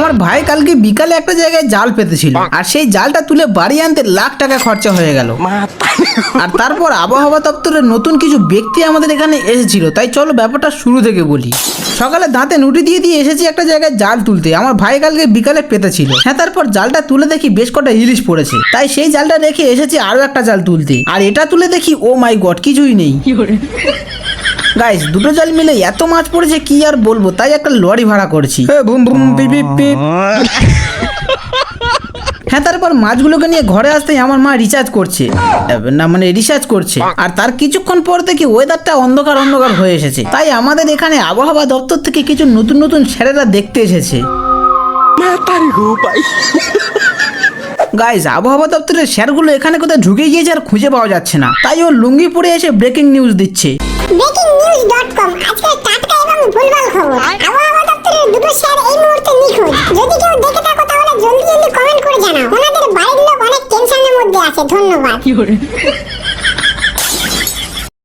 আমার ভাই কালকে বিকালে একটা জায়গায় জাল পেতেছিল, আর সেই জালটা তুলে বাড়ি আনতে লাখ টাকা খরচা হয়ে গেল। আর তারপর আবহাওয়া দপ্তরের নতুন কিছু ব্যক্তি আমাদের এখানে এসেছিল, তাই চলো ব্যাপারটা শুরু থেকে বলি। সকালে দাঁতে নুটি দিয়ে দিয়ে এসেছি একটা জায়গায় জাল তুলতে, আমার ভাই কালকে বিকালে পেতেছিল। হ্যাঁ, তারপর জালটা তুলে দেখি বেশ কটা ইলিশ পড়েছে, তাই সেই জালটা রেখে এসেছি আরো একটা জাল তুলতে, আর এটা তুলে দেখি ও মাই গড কিছুই নেই। গাইস, দুটো জাল মিলে এত মাছ পড়েছে কি আর বলবো, তাই একটা লরি ভাড়া করছি। Boom boom peep peep peep. হ্যাঁ, তারপর মাছগুলোকে নিয়ে ঘরে আসতেই আমার মা রিচার্জ করছে, না মানে রিসার্চ করছে। আর তার কিছুক্ষণ পর থেকে ওয়েদারটা অন্ধকার অন্ধকার হয়ে এসেছে, তাই আমাদের এখানে আবহাওয়া দপ্তর থেকে কিছু নতুন নতুন স্যারেরা দেখতে এসেছে। গাইস, আবহাওয়া দপ্তরের স্যারগুলো এখানে কোথায় ঢুকে গিয়েছে আর খুঁজে পাওয়া যাচ্ছে না, তাই ও লুঙ্গি পরে এসে ব্রেকিং নিউজ দিচ্ছে। breakingnews.com আজকের টাটকা এবং ভুলভাল খবর। আবহাওয়া দপ্তরের দুটো স্যার এই মুহূর্তে নিখোঁজ। যদি কেউ দেখে থাকো তাহলে জলদি জলদি কমেন্ট করে জানাও। ওনাদের বাড়ির লোক অনেক টেনশনের মধ্যে আছে। ধন্যবাদ।